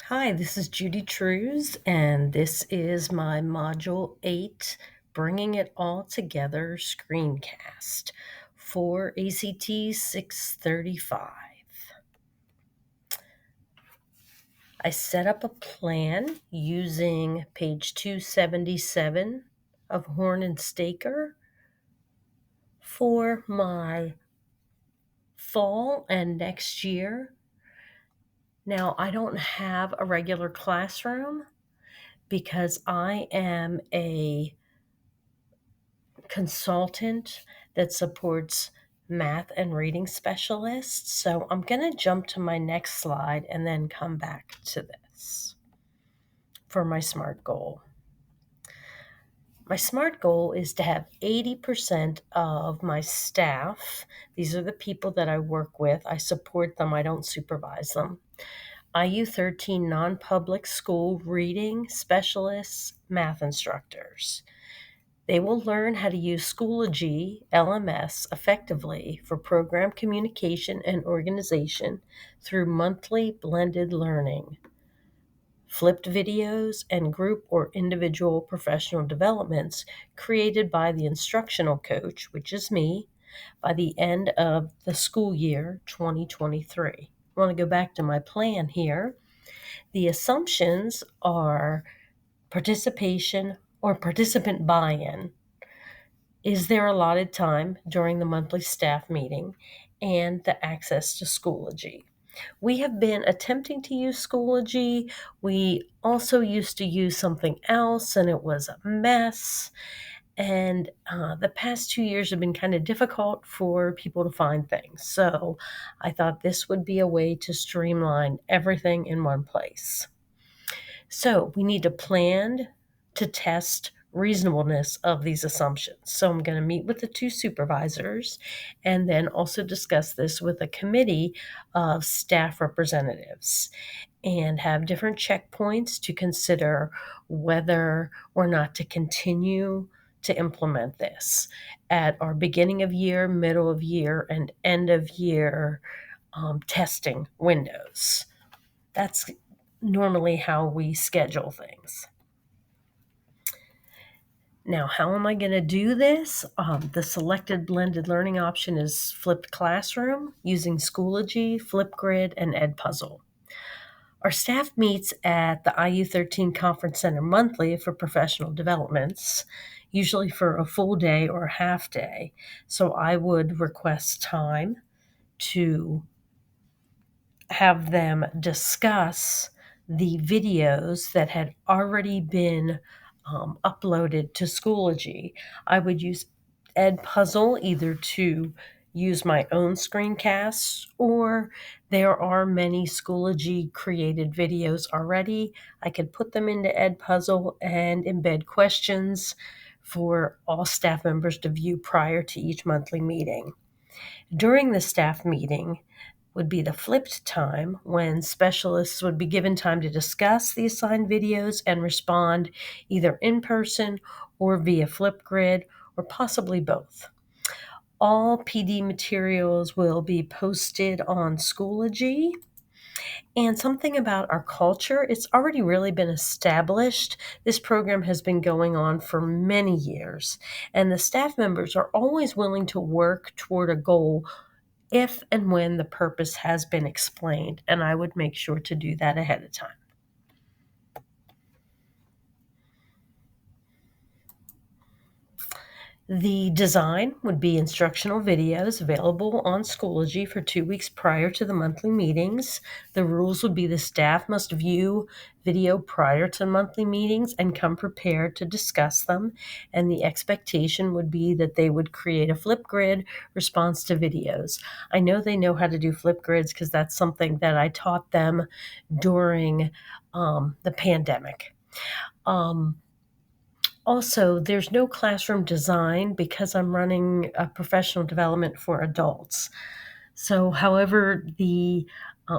Hi, this is Judy Trusz, and this is my Module 8, Bringing It All Together Screencast for ACTE 635. I set up a plan using page 277 of Horn and Staker for my fall and next year. Now, I don't have a regular classroom because I am a consultant that supports math and reading specialists. So I'm going to jump to my next slide and then come back to this for my SMART goal. My SMART goal is to have 80% of my staff, these are the people that I work with, I support them, I don't supervise them, IU 13 non-public school reading specialists, math instructors. They will learn how to use Schoology LMS effectively for program communication and organization through monthly blended learning, flipped videos, and group or individual professional developments created by the instructional coach, which is me, by the end of the school year 2023. I want to go back to my plan here. The assumptions are participation or participant buy-in. Is there allotted time during the monthly staff meeting, and the access to Schoology? We have been attempting to use Schoology. We also used to use something else, and it was a mess. And the past 2 years have been kind of difficult for people to find things. So I thought this would be a way to streamline everything in one place. So we need to plan to test reasonableness of these assumptions. So I'm going to meet with the two supervisors and then also discuss this with a committee of staff representatives and have different checkpoints to consider whether or not to continue to implement this at our beginning of year, middle of year, and end of year testing windows. That's normally how we schedule things. Now, how am I going to do this? The selected blended learning option is flipped classroom using Schoology, Flipgrid, and Edpuzzle. Our staff meets at the IU 13 Conference Center monthly for professional developments, usually for a full day or a half day. So I would request time to have them discuss the videos that had already been uploaded to Schoology. I would use Edpuzzle either to use my own screencasts, or there are many Schoology created videos already. I could put them into Edpuzzle and embed questions for all staff members to view prior to each monthly meeting. During the staff meeting would be the flipped time when specialists would be given time to discuss the assigned videos and respond either in person or via Flipgrid or possibly both. All PD materials will be posted on Schoology. And something about our culture, it's already really been established. This program has been going on for many years, and the staff members are always willing to work toward a goal if and when the purpose has been explained, and I would make sure to do that ahead of time. The design would be instructional videos available on Schoology for 2 weeks prior to the monthly meetings. The rules would be the staff must view video prior to monthly meetings and come prepared to discuss them. And the expectation would be that they would create a Flipgrid response to videos. I know they know how to do Flipgrids because that's something that I taught them during the pandemic. Also, there's no classroom design because I'm running a professional development for adults. So however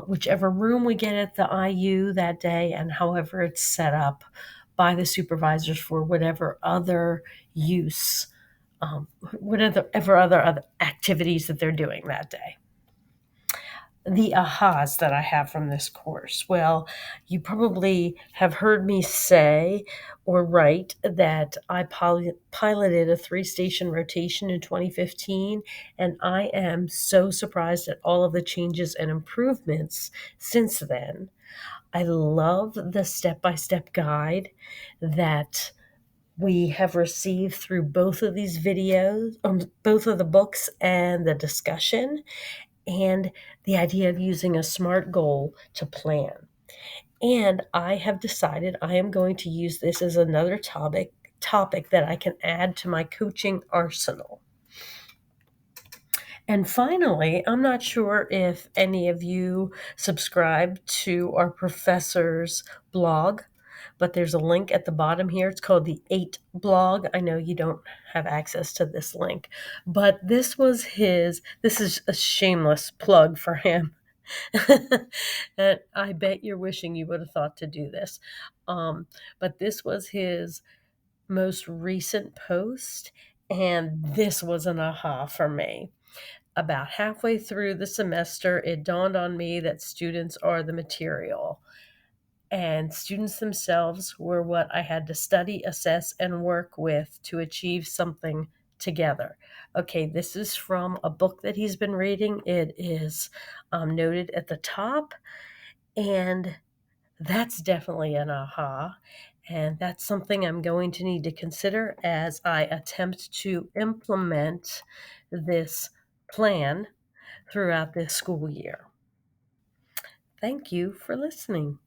whichever room we get at the IU that day and however it's set up by the supervisors for whatever other use, whatever other activities that they're doing that day. the ahas that I have from this course. Well, you probably have heard me say or write that I piloted a 3-station rotation in 2015, and I am so surprised at all of the changes and improvements since then. I love the step-by-step guide that we have received through both of these videos, both of the books and the discussion, and the idea of using a SMART goal to plan. And I have decided I am going to use this as another topic that I can add to my coaching arsenal. And finally, I'm not sure if any of you subscribe to our professor's blog, but there's a link at the bottom here. It's called the ACTE blog. I know you don't have access to this link, but this is a shameless plug for him. And I bet you're wishing you would have thought to do this. But this was his most recent post, and this was an aha for me. About halfway through the semester, it dawned on me that students are the material, and students themselves were what I had to study, assess, and work with to achieve something together. Okay, this is from a book that he's been reading. It is noted at the top, and that's definitely an aha. And that's something I'm going to need to consider as I attempt to implement this plan throughout this school year. Thank you for listening.